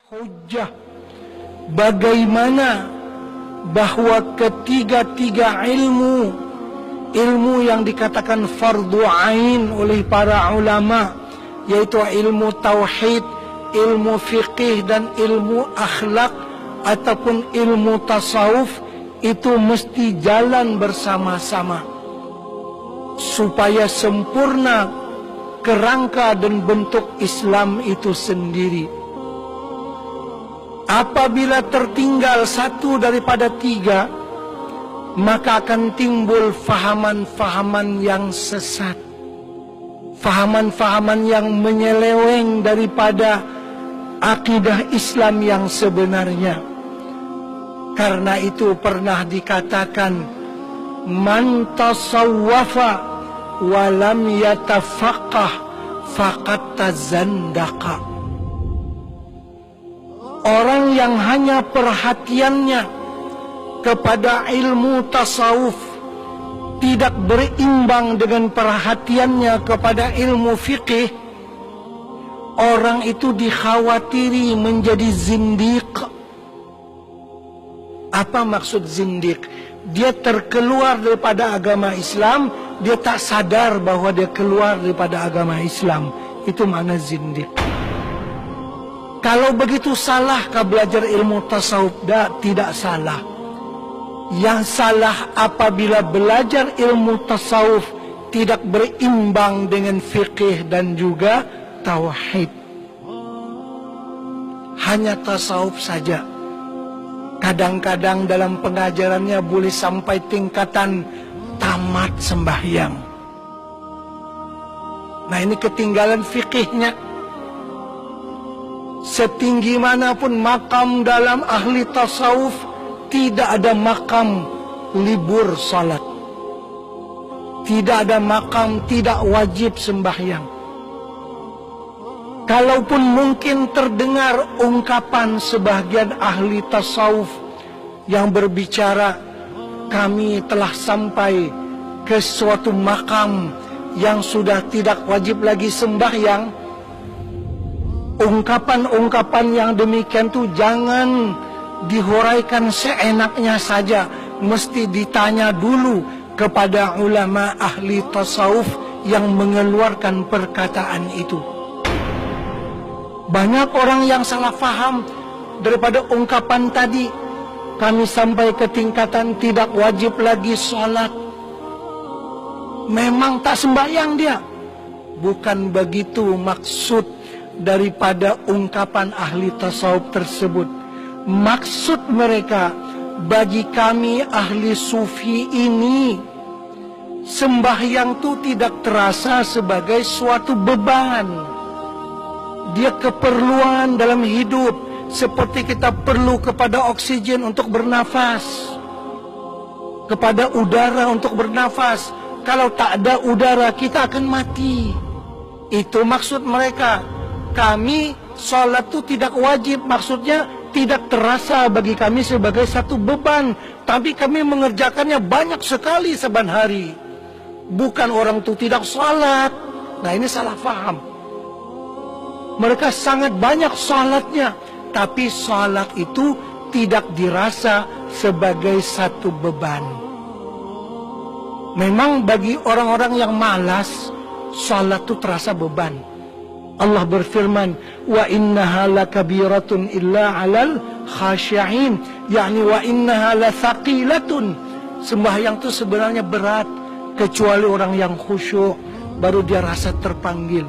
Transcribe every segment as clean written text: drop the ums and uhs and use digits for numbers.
hujjah bagaimana bahwa ketiga-tiga ilmu yang dikatakan fardu ain oleh para ulama, yaitu ilmu tauhid, ilmu fiqih dan ilmu akhlak ataupun ilmu tasawuf, itu mesti jalan bersama-sama supaya sempurna kerangka dan bentuk Islam itu sendiri. Apabila tertinggal satu daripada tiga, maka akan timbul fahaman-fahaman yang sesat, fahaman-fahaman yang menyeleweng daripada akidah Islam yang sebenarnya. Karena itu pernah dikatakan, man tasawwafa wa lam yatafaqqah faqad tazandaqa. Orang yang hanya perhatiannya kepada ilmu tasawuf tidak berimbang dengan perhatiannya kepada ilmu fikih, orang itu dikhawatiri menjadi zindiq. Apa maksud zindiq? Dia terkeluar daripada agama Islam, dia tak sadar bahwa dia keluar daripada agama Islam. Itu makna zindiq. Kalau begitu salahkah belajar ilmu tasawuf? Tidak salah. Yang salah apabila belajar ilmu tasawuf tidak berimbang dengan fikih dan juga tauhid. Hanya tasawuf saja. Kadang-kadang dalam pengajarannya boleh sampai tingkatan tamat sembahyang. Nah, ini ketinggalan fikihnya. Setinggi manapun makam dalam ahli tasawuf, tidak ada makam libur salat, tidak ada makam tidak wajib sembahyang. Kalaupun mungkin terdengar ungkapan sebagian ahli tasawuf yang berbicara, kami telah sampai ke suatu makam yang sudah tidak wajib lagi sembahyang. Ungkapan-ungkapan yang demikian itu jangan dihuraikan seenaknya saja. Mesti ditanya dulu kepada ulama ahli tasawuf yang mengeluarkan perkataan itu. Banyak orang yang salah faham daripada ungkapan tadi. Kami sampai ke tingkatan tidak wajib lagi sholat. Memang tak sembahyang dia. Bukan begitu maksud daripada ungkapan ahli tasawuf tersebut. Maksud mereka, bagi kami ahli sufi ini, sembahyang itu tidak terasa sebagai suatu beban. Dia keperluan dalam hidup, seperti kita perlu kepada oksigen untuk bernafas, kepada udara untuk bernafas. Kalau tak ada udara, kita akan mati. Itu maksud mereka. Kami sholat itu tidak wajib, maksudnya tidak terasa bagi kami sebagai satu beban, tapi kami mengerjakannya banyak sekali saban hari. Bukan orang itu tidak sholat. Nah, ini salah faham. Mereka sangat banyak sholatnya, tapi sholat itu tidak dirasa sebagai satu beban. Memang bagi orang-orang yang malas, sholat itu terasa beban. Allah berfirman, wa innaha lakabiratun illa 'alal khashi'in, yakni wa innaha lathaqilatun. Sembahyang itu sebenarnya berat, kecuali orang yang khusyuk baru dia rasa terpanggil.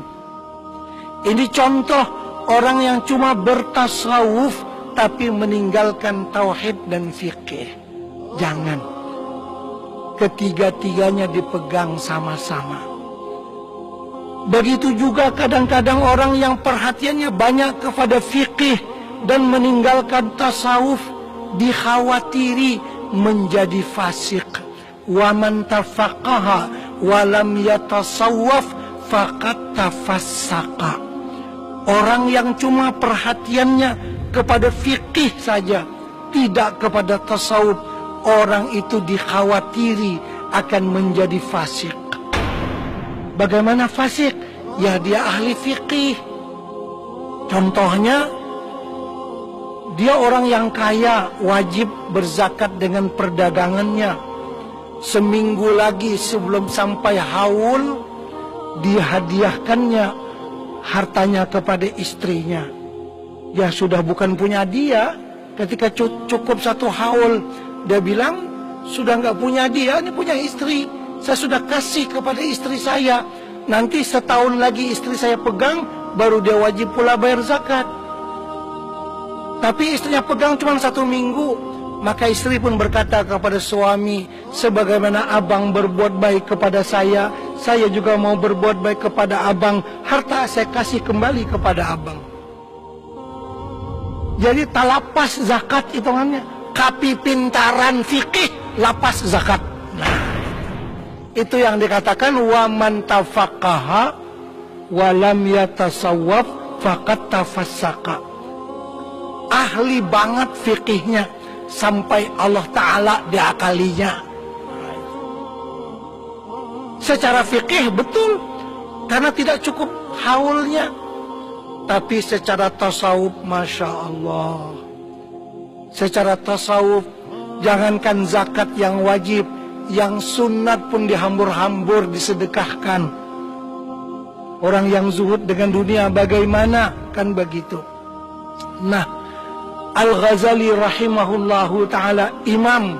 Ini contoh orang yang cuma bertasawuf tapi meninggalkan tauhid dan fikih. Jangan. Ketiga-tiganya dipegang sama-sama. Begitu juga kadang-kadang orang yang perhatiannya banyak kepada fikih dan meninggalkan tasawuf, dikhawatiri menjadi fasik. Wa man tafaqqaha wa lam yatasawwaf faqad tafassaqa. Orang yang cuma perhatiannya kepada fikih saja, tidak kepada tasawuf, orang itu dikhawatiri akan menjadi fasik. Bagaimana fasik? Ya dia ahli fikih. Contohnya Dia orang yang kaya, wajib berzakat dengan perdagangannya. Seminggu lagi sebelum sampai haul, dihadiahkannya hartanya kepada istrinya. Ya sudah bukan punya dia. Ketika cukup satu haul, dia bilang, sudah nggak punya dia, ini punya istri. Saya sudah kasih kepada istri saya. Nanti setahun lagi istri saya pegang, baru dia wajib pula bayar zakat. Tapi istrinya pegang cuma 1 minggu. Maka istri pun berkata kepada suami, sebagaimana abang berbuat baik kepada saya juga mau berbuat baik kepada abang. Harta saya kasih kembali kepada abang. Jadi talapas zakat hitungannya. Kapi pintaran fikih, lapas zakat. Nah, itu yang dikatakan wa man tafaqaha wa lam yatasawwaf faqad tafassaqa. Ahli banget fikihnya sampai Allah Ta'ala diakalinya. Secara fikih betul, karena tidak cukup haulnya. Tapi secara tasawuf, Masya Allah, secara tasawuf, jangankan zakat yang wajib, yang sunat pun dihambur-hambur, disedekahkan. Orang yang zuhud dengan dunia bagaimana? Kan begitu. Nah, Al-Ghazali rahimahullahu ta'ala, imam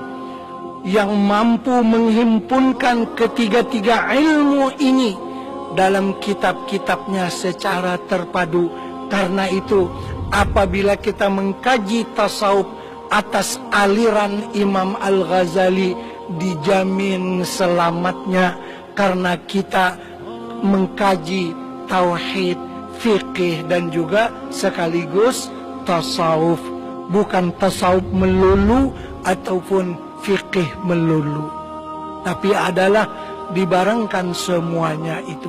yang mampu menghimpunkan ketiga-tiga ilmu ini dalam kitab-kitabnya secara terpadu. Karena itu, apabila kita mengkaji tasawuf atas aliran Imam Al-Ghazali, dijamin selamatnya. Karena kita mengkaji tauhid, fikih, dan juga sekaligus tasawuf. Bukan tasawuf melulu ataupun fikih melulu, tapi adalah dibarengkan semuanya itu.